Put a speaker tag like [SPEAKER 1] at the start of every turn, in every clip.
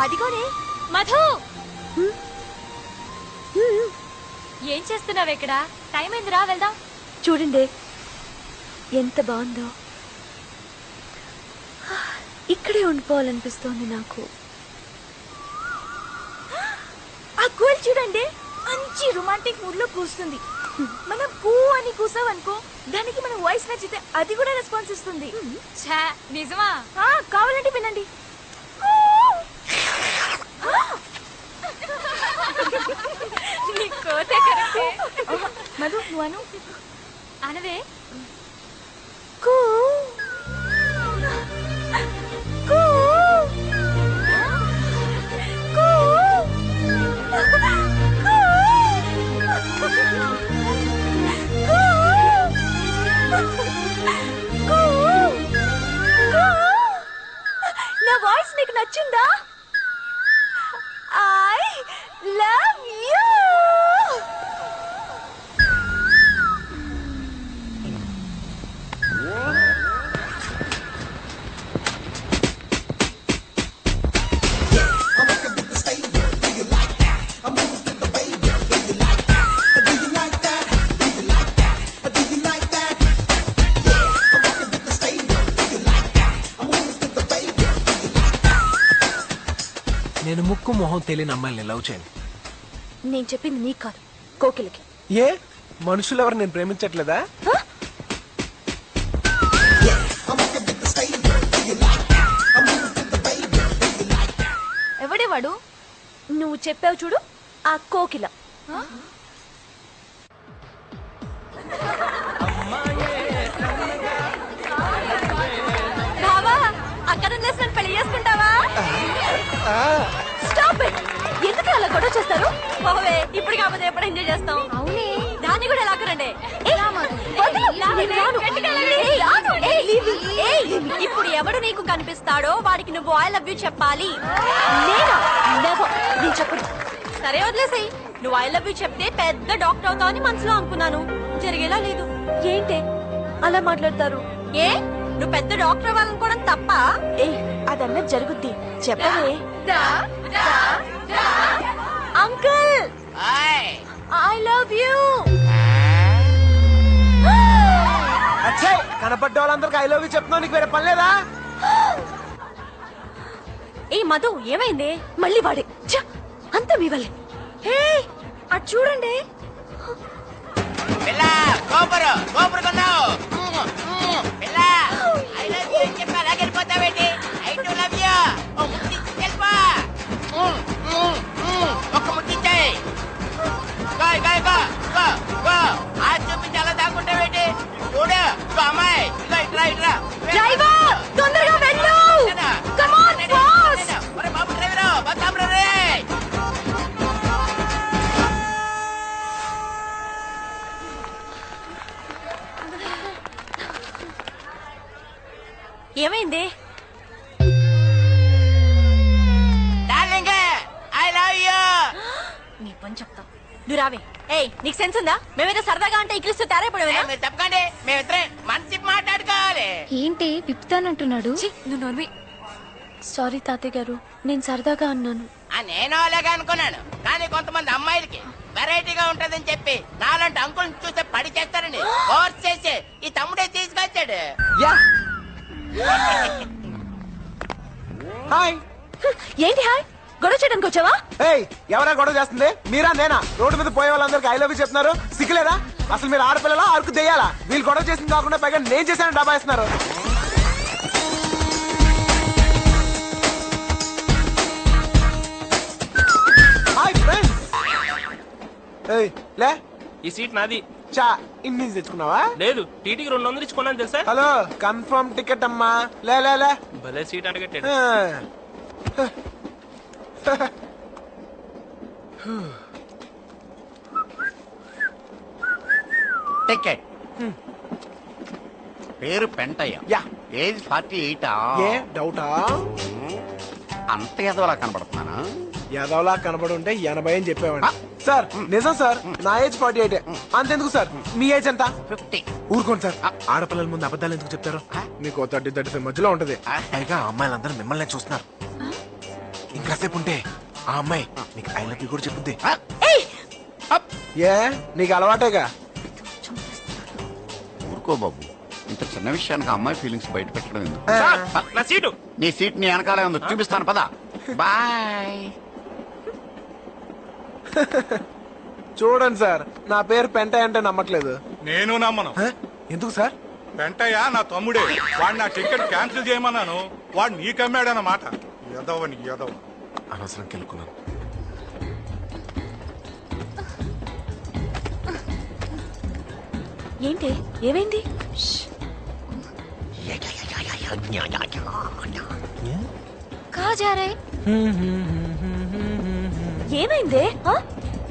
[SPEAKER 1] అదిగోనే మధు. ఏం చేస్తున్నావు ఇక్కడ? టైం అయిందిరా, వెళ్దాం.
[SPEAKER 2] చూడండి ఎంత బాగుందో. ఇక్కడే ఉండిపోవాలనిపిస్తోంది నాకు.
[SPEAKER 1] ఆ కోల్ చూడండి, మంచి రొమాంటిక్ మూడ్ లో కూస్తుంది. మనం కూ అని కూసావనుకో, దానికి మన వాయిస్ నచ్చితే అది కూడా రెస్పాన్స్ ఇస్తుంది. నిజమా? కావాలంటే వినండి. మధు నువ్వు అను. అనవే. కూ కూ కూ నా వాయిస్ నీకు నచ్చిందా? I love you.
[SPEAKER 3] నేను ముక్కు మొహం తెలియని అమ్మాయిని లవ్ చేయను.
[SPEAKER 2] నేను చెప్పింది నీకు కాదు, కోకిలకి.
[SPEAKER 3] ఏ మనుషులు ఎవరు నేను ప్రేమించట్లేదా?
[SPEAKER 1] ఎవడేవాడు?
[SPEAKER 2] నువ్వు చెప్పావు చూడు, ఆ కోకిల.
[SPEAKER 1] బావా, అక్కడ నన్ను పెళ్లి చేసుకుంటావా?
[SPEAKER 2] Stop it. ఎందుకు అలా గొడవ చేస్తారు?
[SPEAKER 1] పోవే, ఇప్పుడు కాకపోతే ఎప్పుడు ఎంజాయ్ చేస్తాం. అవునే, దాన్ని కూడా ఎలాగరండి. ఇప్పుడు ఎవడు నీకు కనిపిస్తాడో వాడికి నువ్వు ఐ లవ్ యూ చెప్పాలి.
[SPEAKER 2] నేను చెప్పను.
[SPEAKER 1] సరే వదిలేసాయి. నువ్వు ఐ లవ్ యూ చెప్తే పెద్ద డాక్టర్ అవుతావని మనసులో అనుకున్నాను. జరిగేలా లేదు.
[SPEAKER 2] ఏంటి అలా మాట్లాడతారు?
[SPEAKER 1] ఏ, నువ్వు పెద్ద డాక్టర్ అవ్వాలనుకోవడం తప్ప?
[SPEAKER 2] అదన్నా జరుగుద్ది. చెప్పవే. Uncle, I love you.
[SPEAKER 3] కనపడ్డ వాళ్ళందరికి ఐ లవ్ యూ చెప్తున్నావు, నీకు వేరే పని లేదా?
[SPEAKER 1] ఏ మధు, ఏమైంది?
[SPEAKER 2] మళ్ళీ వాడే. అంతా మీ వల్లే.
[SPEAKER 1] హే, అటు చూడండి. డ్రైవర్, తొందరగా వెళ్ళు. Come on fast. ఏమైంది? నీ పని చెప్తా. నువ్వు రావే. ఏయ్, నీకు సెన్స్ ఉందా? మేమైతే సరదాగా అంటే ఇక్కిలిస్తూ తయారైపోయావేనా?
[SPEAKER 4] తప్పకండి, మేమిద్దరే మంచి మాట్లాడుకోవాలి.
[SPEAKER 2] ఏంటి విప్పుతానంటున్నాడు?
[SPEAKER 1] నువ్వు నోర్మి.
[SPEAKER 2] సారీ తాతయ్య గారు, నేను సరదాగా అన్నాను.
[SPEAKER 4] నేను అలాగే అనుకున్నాను, కానీ కొంతమంది అమ్మాయిలకి వెరైటీగా ఉంటదని చెప్పి నాలాంటి అంకుల్ని చూస్తే పడి చేస్తారని ఫోర్స్ చేసి ఈ తమ్ముడే తీసుకొచ్చాడు.
[SPEAKER 3] హాయ్.
[SPEAKER 2] ఏంటి హాయ్? గొడవ చేయడానికి వచ్చావా?
[SPEAKER 3] ఏయ్, ఎవరా గొడవ చేస్తుంది? మీరా నేనా? రోడ్డు మీద పోయే వాళ్ళందరికి ఐ లవ్ యూ చెప్తున్నారు, సిగ్గులేదా? అసలు మీరు ఆడపిల్లలా అరకు దెయ్యాలా? వీళ్ళు గొడవ చేసింది కాకుండా పైగా నేను చేశాను డబ్బా ఇస్తున్నారు. Hi friends. ఏయ్ లే,
[SPEAKER 5] ఈ సీట్ నాది.
[SPEAKER 3] చా ఇన్ని తెచ్చుకున్నావా?
[SPEAKER 5] లేదు, టీటీకి 200 ఇచ్చుకున్నాను తెలుసా?
[SPEAKER 3] హలో, కన్ఫర్మ్ టికెట్ అమ్మా. లే లే లే.
[SPEAKER 5] భలే సీట్ అడగట్టాడు.
[SPEAKER 6] టికెట్. పేరు పెంటయ్య.
[SPEAKER 3] యా.
[SPEAKER 6] ఏజ్ 48.
[SPEAKER 3] ఏ డౌటా?
[SPEAKER 6] అంత ఎదవలా కనబడుతున్నానా?
[SPEAKER 3] యాదవ్లా కనబడి ఉంటే 80 అని చెప్పేవాడు సార్. నిజం సార్, నా ఏజ్ 48. అంతెందుకు సార్, మీ ఏజ్ ఎంత?
[SPEAKER 6] 50.
[SPEAKER 3] ఊరుకోండి సార్, ఆడపిల్లల ముందు అబద్ధాలు ఎందుకు చెప్తారు? మీకు 30-35 మధ్యలో ఉంటది. పైగా అమ్మాయిలందరూ మిమ్మల్ని చూస్తున్నారు. ఇంకాసేపు ఉంటే ఆ అమ్మాయి నీకు ఐ లవ్ యూ కూడా చెప్పుద్ది.
[SPEAKER 2] ఏయ్
[SPEAKER 3] ఏ నీకు అలవాటేగా.
[SPEAKER 6] ఊరుకో బాబు, ఇంత చిన్న విషయానికి అమ్మాయి ఫీలింగ్స్ బయట పెట్టడం ఎందుకు?
[SPEAKER 5] సార్, నా సీటు.
[SPEAKER 6] నీ సీట్ నీ వెనకాలే ఉంది, చూపిస్తాను పద. బాయ్.
[SPEAKER 3] చూడండి సార్, నా పేరు పెంటయ్య అంటే నమ్మట్లేదు.
[SPEAKER 7] నేను నమ్మను.
[SPEAKER 3] హ? ఎందుకు సార్?
[SPEAKER 7] వెంటయ్య నా తమ్ముడే. వాడు నా టికెట్ క్యాన్సిల్ చేయమన్నాను, వాడు నీకమ్మాడన్నమాట. ఎదవని ఎదవ.
[SPEAKER 3] అనవసరం కెలుకున్నాను.
[SPEAKER 2] ఏంటి ఏమైంది?
[SPEAKER 1] कहाँ जा रहे?
[SPEAKER 2] ఏమైందే? ఆ?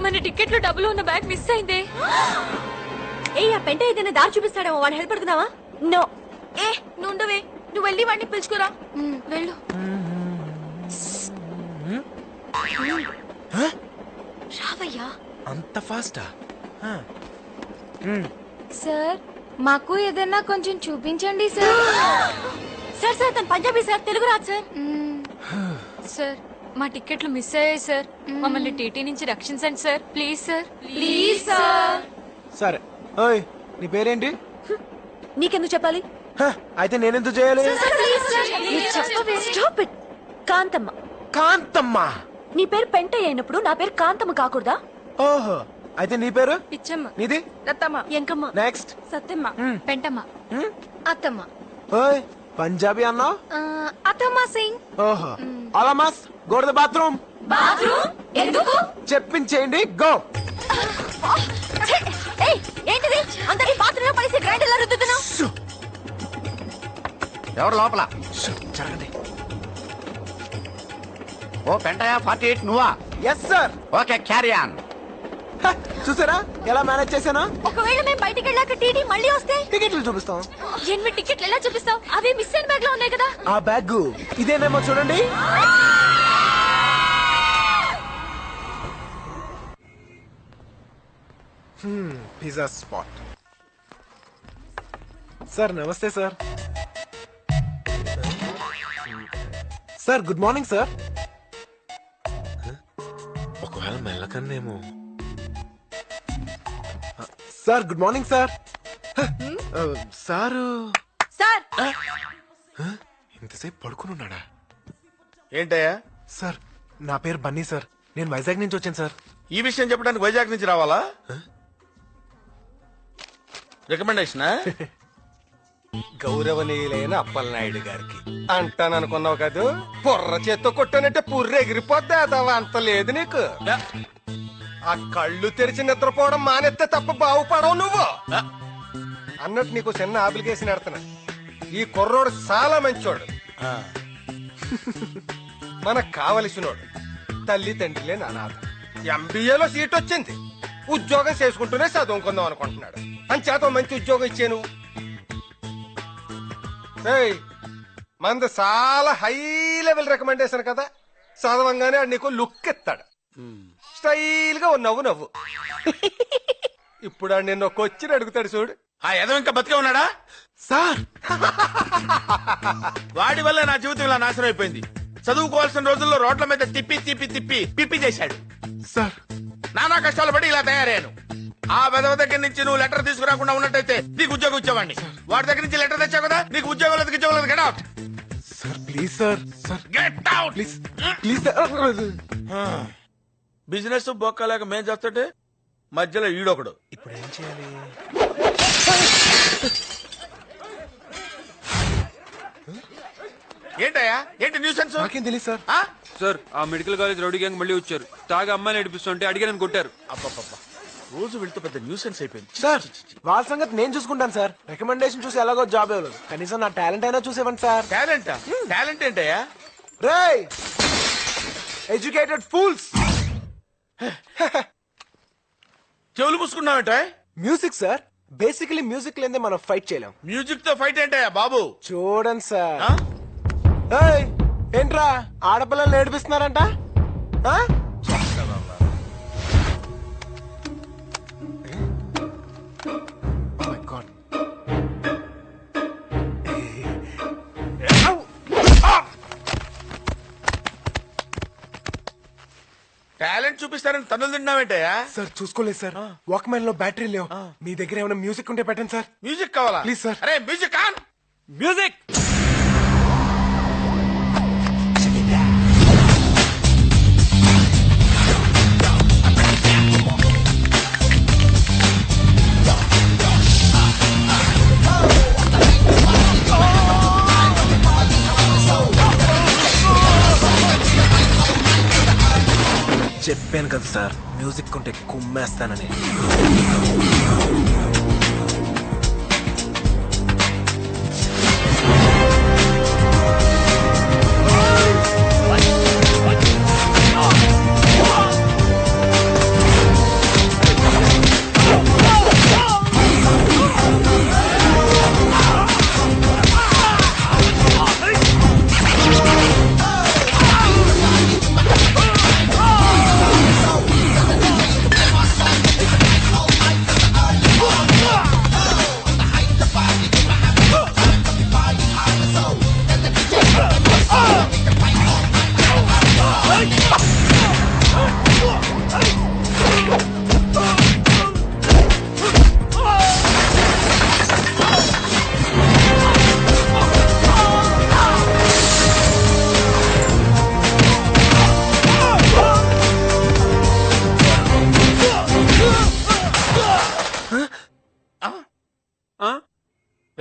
[SPEAKER 1] మన టికెట్లో డబ్బులు ఉన్న బ్యాగ్ మిస్ అయిందే.
[SPEAKER 2] ఏ ఆ పెంట ఏదైనా దారి చూపిస్తాడేమో, వాడు హెల్ప్ పడుకుందావా? నో.
[SPEAKER 1] ఏ నువ్వు ఉండవే, నువ్వు వెళ్ళి వాడిని పిలుచుకురా. వెళ్ళు.
[SPEAKER 2] రావయ్యా.
[SPEAKER 3] అంత ఫాస్టా?
[SPEAKER 1] సార్ మాకు ఏదైనా కొంచెం చూపించండి సార్.
[SPEAKER 2] సార్ సార్ తను పంజాబీ సార్, తెలుగు రాదు సార్.
[SPEAKER 1] సార్ మా టికెట్లు మిస్ అయ్యాయి సార్, మమ్మల్ని టీటీ నుంచి రక్షించండి sir, please sir. Please sir.
[SPEAKER 3] సరే. ఓయ్ నీ పేరేంటి?
[SPEAKER 2] నీకెందుకు చెప్పాలి?
[SPEAKER 3] హ, అయితే నేనెందుకు చేయాలి?
[SPEAKER 2] Stop it. కాంతమ్మ.
[SPEAKER 3] కాంతమ్మ.
[SPEAKER 2] నీ పేరు పెంటయ్య అయినప్పుడు నా పేరు కాంతమ్మ కాకూడదా?
[SPEAKER 3] ఓహో, అయితే నీ పేరు?
[SPEAKER 1] పిచ్చమ్మ.
[SPEAKER 3] నీది?
[SPEAKER 1] రత్తమ్మ.
[SPEAKER 2] ఎంకమ్మ.
[SPEAKER 3] నెక్స్ట్.
[SPEAKER 1] సత్యమ్మ. పెంటమ్మ. అత్తమ్మ.
[SPEAKER 3] ఓయ్ పంజాబీ అన్నావు?
[SPEAKER 1] అత్తమ్మ సింగ్.
[SPEAKER 3] ఓహో. అలామాస్ go to the bathroom.
[SPEAKER 2] Bathroom ఎందుకు?
[SPEAKER 3] చెప్పించేయండి, గో.
[SPEAKER 2] ఏయ్ ఏంటిది? అందరి బాత్రూమ్ లో పడేసి గ్రైండర్ లా రుద్దుతున్నావు.
[SPEAKER 6] ఎవరు లోపల?
[SPEAKER 3] జరగండి.
[SPEAKER 6] ఓ పెంటయ్య 48 నువ్వా?
[SPEAKER 3] Yes sir.
[SPEAKER 6] Okay, carry on.
[SPEAKER 3] చూసారా ఎలా మేనేజ్ చేశాను?
[SPEAKER 2] ఒకవేళ మేము బయటికి వెళ్ళాక టీటీ మళ్ళీ వస్తే
[SPEAKER 3] టికెట్లు చూపిస్తాం.
[SPEAKER 2] 8 టికెట్లు ఎలా చూపిస్తావు? అవి మిస్ అయిన బ్యాగ్ లో ఉన్నాయి కదా.
[SPEAKER 3] ఆ బ్యాగ్ ఇదేనేమో చూడండి. Pizza spot. సార్ నమస్తే sir. Sir good morning sir. ఒకవేళ మెల్లకన్నేమో. Sir good morning sir. Sir
[SPEAKER 2] sir
[SPEAKER 3] ఇంతసేపు పడుకుని ఉన్నాడా?
[SPEAKER 8] ఏంటయ్యా
[SPEAKER 3] సార్ నా పేరు బన్నీ సార్, నేను వైజాగ్ నుంచి వచ్చాను సార్.
[SPEAKER 8] ఈ విషయం చెప్పడానికి వైజాగ్ నుంచి రావాలా? రికమెండేషన్ గౌరవనీయులైన అప్పలనాయుడు గారికి అంటాననుకున్నావు కదూ, బుర్ర చేత్తో కొట్టానంటే పుర్రె ఎగిరిపోద్ది. అదవా అంత లేదు నీకు. ఆ కళ్ళు తెరిచి నిద్రపోవడం మానేస్తే తప్ప బాగుపడవు నువ్వు. అన్నట్టు నీకు చిన్న అప్లికేషన్ ఎడతాను. ఈ కుర్రోడు చాలా మంచోడు, మనకు కావలసినోడు, తల్లి తండ్రి లేని అనాథ. ఎంబీఏలో సీట్ వచ్చింది, ఉద్యోగం చేసుకుంటూనే చదువుకుందాం అనుకుంటున్నాడు. అంచేత మంచి ఉద్యోగం ఇచ్చాను. మంది చాలా హై లెవెల్ రికమెండేషన్ కదా, చదవంగానే ఆడు నీకు లుక్ ఇస్తాడు. స్టైల్ గా నవ్వు నవ్వు. ఇప్పుడు ఆడు నిన్న ఒక వచ్చి అడుగుతాడు చూడు.
[SPEAKER 7] ఆ ఎదవ ఇంకా బతికే ఉన్నాడా?
[SPEAKER 3] సార్
[SPEAKER 7] వాడి వల్ల నా జీవితం ఇలా నాశనం అయిపోయింది. చదువుకోవాల్సిన రోజుల్లో రోడ్ల మీద తిప్పి తిప్పి తిప్పి పిప్పి చేశాడు.
[SPEAKER 3] సార్
[SPEAKER 7] నానా కష్టాలు పడి ఇలా తయారయ్యాను. ఆ వెదవ దగ్గర నుంచి నువ్వు లెటర్ తీసుకురాకుండా ఉన్నట్టయితే నీకు ఉద్యోగం ఇచ్చేవాడిని. వాడి దగ్గర నుంచి లెటర్ తెచ్చావు కదా, నీకు ఉద్యోగం లేదు get out.
[SPEAKER 3] Sir please sir. Sir
[SPEAKER 7] get out
[SPEAKER 3] please please sir.
[SPEAKER 7] Business బొక్కలేక మేం చేస్తుంటే మధ్యలో ఈడొకడు.
[SPEAKER 3] ఇప్పుడు ఏం చేయాలి?
[SPEAKER 7] ఏంటయ్యా ఏంటి న్యూసెన్స్?
[SPEAKER 3] నాకేం తెలియదు సార్.
[SPEAKER 9] సార్ ఆ మెడికల్ కాలేజ్ రౌడీ గ్యాంగ్ మళ్ళీ వచ్చారు. తాగా అమ్మాయిని నడిపిస్తుంటే అడిగానని కొట్టారు.
[SPEAKER 7] అబ్బబ్బబ్బా, రోజు వెళ్తూ పెద్ద న్యూసెన్స్ అయిపోయింది.
[SPEAKER 3] సార్ వాళ్ళ సంగతి నేను చూసుకుంటాను సార్. రికమెండేషన్ చూసి ఎలాగో జాబ్ ఇవ్వలేదు, కనీసం నా టాలెంట్ అయినా చూసేవండి సార్.
[SPEAKER 7] టాలెంట్ టాలెంట్ ఏంటయ్యా?
[SPEAKER 3] రేయ్ ఎడ్యుకేటెడ్ ఫూల్స్.
[SPEAKER 7] చెవులు మూసుకున్నావేంట?
[SPEAKER 3] మ్యూజిక్ సార్, బేసికలీ మ్యూజిక్ లేదే మనం ఫైట్ చేయలేం.
[SPEAKER 7] మ్యూజిక్ తో ఫైట్ ఏంటయ్యా బాబు?
[SPEAKER 3] చూడండి సార్.
[SPEAKER 7] ఆ?
[SPEAKER 3] ఏయ్, ఏంట్రా ఆడపిల్లలు ఏడిపిస్తున్నారంట? ఆ? Oh my God.
[SPEAKER 7] చూపిస్తారని తన్నులు తిన్నావేంటయ్యా?
[SPEAKER 3] సార్ చూసుకోలేదు సార్. వాక్మ్యాన్ లో బ్యాటరీ లేవు. మీ దగ్గర ఏమైనా మ్యూజిక్ ఉంటే పెట్టండి సార్.
[SPEAKER 7] మ్యూజిక్ కావాలా?
[SPEAKER 3] Please sir.
[SPEAKER 7] అరే మ్యూజిక్ ఆన్.
[SPEAKER 5] మ్యూజిక్.
[SPEAKER 3] చెప్పాను కదా సార్, మ్యూజిక్ ఉంటే కుమ్మేస్తానని.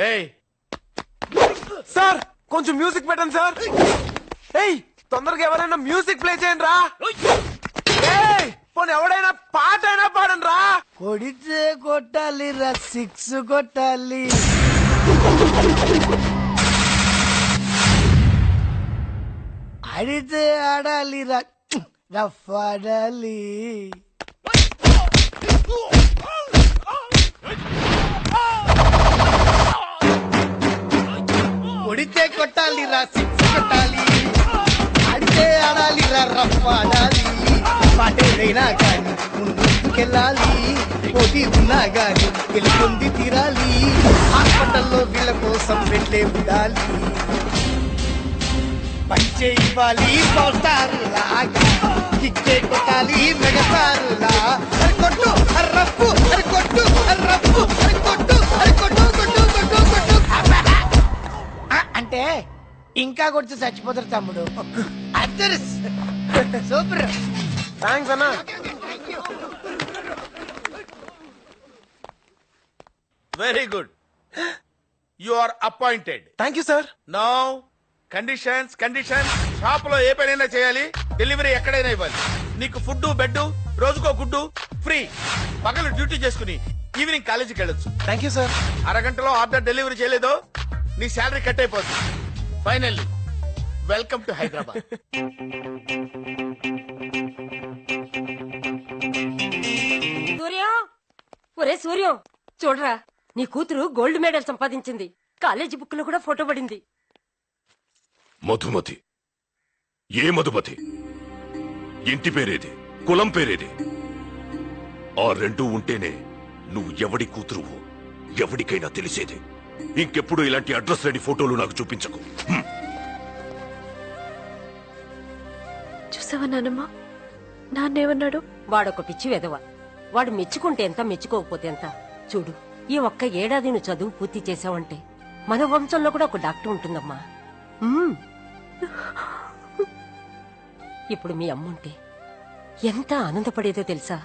[SPEAKER 7] ఏయ్
[SPEAKER 3] సార్ కొంచెం మ్యూజిక్ పెట్టండి సార్. ఏయ్ తొందరగా ఎవరైనా మ్యూజిక్ ప్లే చేయండి రా. ఏయ్ పోనీ ఎవడైనా పాట అయినా పాడండి రా.
[SPEAKER 10] కొడితే కొట్టాలి రా, సిక్స్ కొట్టాలి. ఆడితే ఆడాలి రా, రఫ్ ఆడాలి. కొడితే కొట్టాలి రా, సిక్స్ కొట్టాలి. ఆడితే ఆడాలి రా, రఫ్ ఆడాలి. పాటేదైనా కానీ ముందుకెళ్ళాలి. పోటీ ఉన్నా గాని గెలుపొంది తీరాలి. హాస్పిటల్లో వీళ్ళ కోసం వెళ్ళే ఉండాలి. పంచే ఇవ్వాలి పోస్టారులా, కిక్కే కొట్టాలి మెగసారులా. అరి కొట్టు అరి రప్పు, అరి కొట్టు అరి రప్పు, అరి కొట్టు అరి కొట్టు కొట్టు కొట్టు కొట్టు. అంటే ఇంకా కొడితే చచ్చిపోతారు తమ్ముడు. Others super.
[SPEAKER 3] థ్యాంక్స్ అన్నా.
[SPEAKER 7] Very good. You are appointed.
[SPEAKER 3] Thank you sir.
[SPEAKER 7] Now conditions conditions. Shop లో ఏ పనైనా చేయాలి, డెలివరీ ఎక్కడైనా ఇవ్వాలి. నీకు ఫుడ్ బెడ్, రోజుకో గుడ్డు ఫ్రీ. పగలు డ్యూటీ చేసుకుని ఈవినింగ్ కాలేజీకి వెళ్ళొచ్చు.
[SPEAKER 3] Thank you sir.
[SPEAKER 7] అరగంటలో ఆర్డర్ డెలివరీ చేయలేదో నీ శాలరీ కట్ అయిపోతుంది. Finally welcome to Hyderabad.
[SPEAKER 2] Suryam, ఒరే సూర్యం చూడరా, నీ కూతురు గోల్డ్ మెడల్ సంపాదించింది. కాలేజీ బుక్ లో కూడా ఫోటో పడింది.
[SPEAKER 11] మధుమతి. ఏ మధుమతి? ఇంటి పేరేది, కులం పేరేది? ఆ రెండూ ఉంటేనే నువ్వు ఎవడి కూతురువో ఎవడికైనా తెలిసేది. ఇంకెప్పుడు ఇలాంటి అడ్రస్ లేని ఫోటోలు నాకు చూపించకు.
[SPEAKER 1] చూసావా నానమ్మ, నాన్నేమన్నాడు?
[SPEAKER 2] వాడొక పిచ్చి వెధవ. వాడు మెచ్చుకుంటే ఎంత, మెచ్చుకోకపోతే ఎంత. చూడు, ఈ ఒక్క ఏడాది నువ్వు చదువు పూర్తి చేసావంటే మన వంశంలో కూడా ఒక డాక్టర్ ఉంటుందమ్మా. ఇప్పుడు మీ అమ్ముంటే ఎంత ఆనందపడేదో తెలుసా?